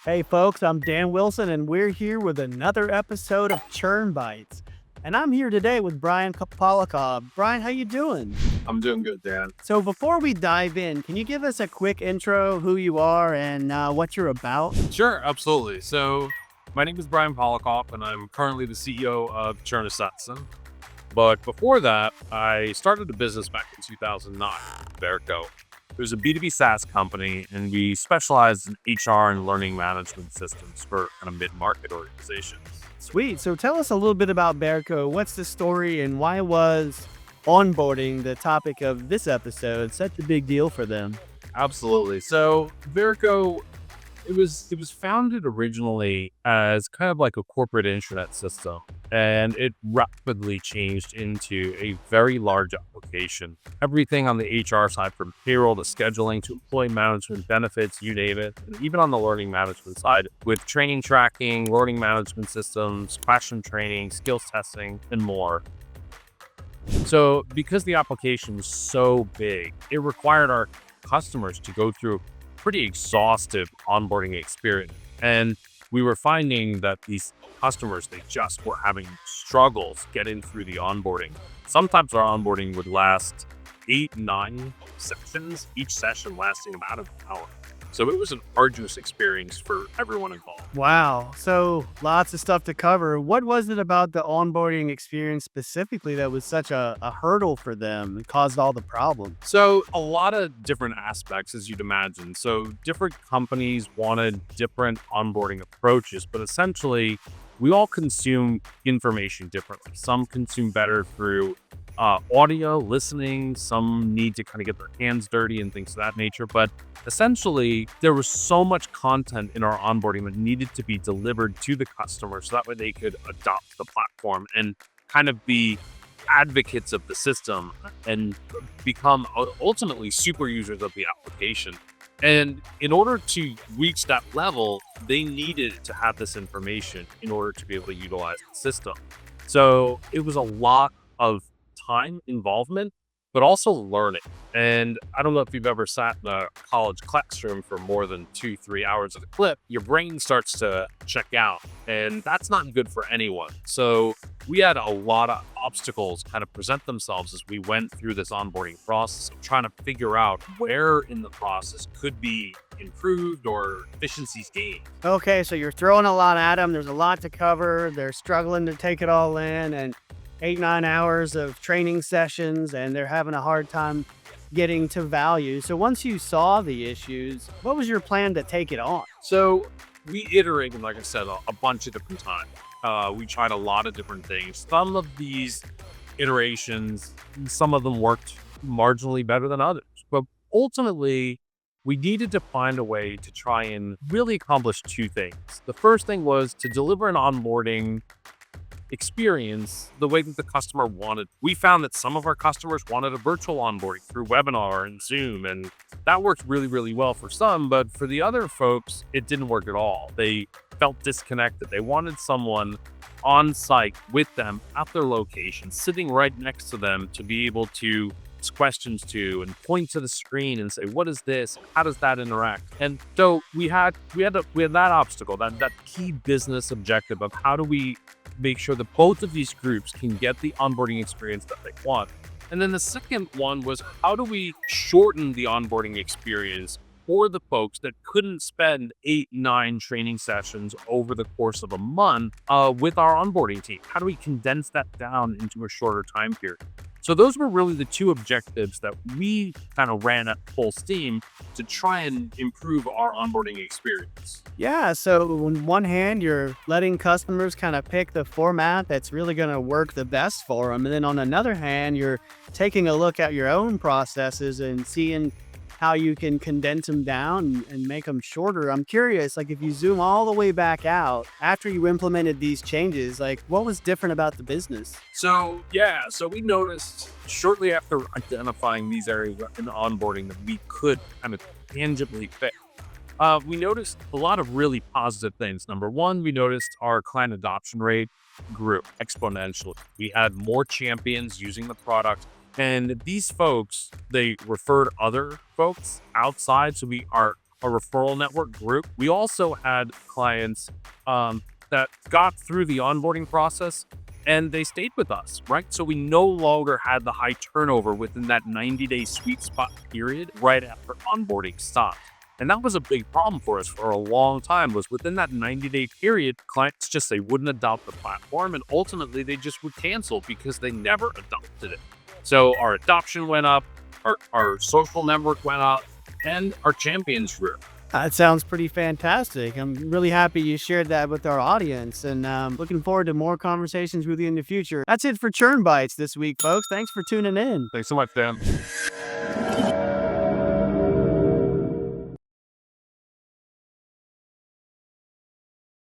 Hey folks, I'm Dan Wilson and we're here with another episode of Churn Bites. And I'm here today with Brian Polackoff. Brian, how you doing? I'm doing good, Dan. So before we dive in, can you give us a quick intro, who you are and what you're about? Sure, absolutely. So, my name is Brian Polackoff, and I'm currently the CEO of Churn Assassin. But before that, I started a business back in 2009, Verco. It was a B2B SaaS company, and we specialized in HR and learning management systems for kind of mid-market organizations. Sweet. So tell us a little bit about Bearco. What's the story and why was onboarding the topic of this episode such a big deal for them? Absolutely. So, Verco, it was founded originally as kind of like a corporate intranet system, and it rapidly changed into a very large application. Everything on the HR side, from payroll to scheduling to employee management, benefits, you name it, and even on the learning management side with training tracking, learning management systems, classroom training, skills testing, and more. So because the application was so big, it required our customers to go through a pretty exhaustive onboarding experience. And we were finding that these customers, they just were having struggles getting through the onboarding. Sometimes our onboarding would last 8, 9 sessions, each session lasting about an hour. So it was an arduous experience for everyone involved. Wow. So lots of stuff to cover. What was it about the onboarding experience specifically that was such a hurdle for them and caused all the problems? So a lot of different aspects, as you'd imagine. So different companies wanted different onboarding approaches, but essentially we all consume information differently. Some consume better through audio, listening. Some need to kind of get their hands dirty and things of that nature. But essentially, there was so much content in our onboarding that needed to be delivered to the customer so that way they could adopt the platform and kind of be advocates of the system and become ultimately super users of the application. And in order to reach that level, they needed to have this information in order to be able to utilize the system. So it was a lot of time involvement, but also learning. And I don't know if you've ever sat in a college classroom for more than 2, 3 hours at a clip, your brain starts to check out, and that's not good for anyone. So we had a lot of obstacles kind of present themselves as we went through this onboarding process of trying to figure out where in the process could be improved or efficiencies gained. Okay, so you're throwing a lot at them. There's a lot to cover. They're struggling to take it all in, and 8, 9 hours of training sessions, and they're having a hard time getting to value. So once you saw the issues, what was your plan to take it on? So we iterated, like I said, a bunch of different times. We tried a lot of different things. Some of these iterations, some of them worked marginally better than others. But ultimately, we needed to find a way to try and really accomplish two things. The first thing was to deliver an onboarding experience the way that the customer wanted. We found that some of our customers wanted a virtual onboarding through webinar and Zoom, and that worked really, really well for some, but for the other folks, it didn't work at all. They felt disconnected. They wanted someone on site with them at their location, sitting right next to them to be able to ask questions to and point to the screen and say, what is this? How does that interact? And so we had that obstacle, that key business objective of how do we make sure that both of these groups can get the onboarding experience that they want. And then the second one was, how do we shorten the onboarding experience for the folks that couldn't spend 8, 9 training sessions over the course of a month with our onboarding team? How do we condense that down into a shorter time period? So those were really the two objectives that we kind of ran at full steam to try and improve our onboarding experience. Yeah, so on one hand, you're letting customers kind of pick the format that's really going to work the best for them. And then on another hand, you're taking a look at your own processes and seeing how you can condense them down and make them shorter. I'm curious, like if you zoom all the way back out after you implemented these changes, like what was different about the business? So we noticed shortly after identifying these areas in onboarding that we could kind of tangibly fix. We noticed a lot of really positive things. Number one, we noticed our client adoption rate grew exponentially. We had more champions using the product. And these folks, they referred other folks outside. So our a referral network group. We also had clients that got through the onboarding process and they stayed with us, right? So we no longer had the high turnover within that 90-day sweet spot period right after onboarding stopped. And that was a big problem for us for a long time, was within that 90-day period, clients just, they wouldn't adopt the platform, and ultimately they just would cancel because they never adopted it. So our adoption went up, our social network went up, and our champions grew. That sounds pretty fantastic. I'm really happy you shared that with our audience, and looking forward to more conversations with you in the future. That's it for Churn Bites this week, folks. Thanks for tuning in. Thanks so much, Dan.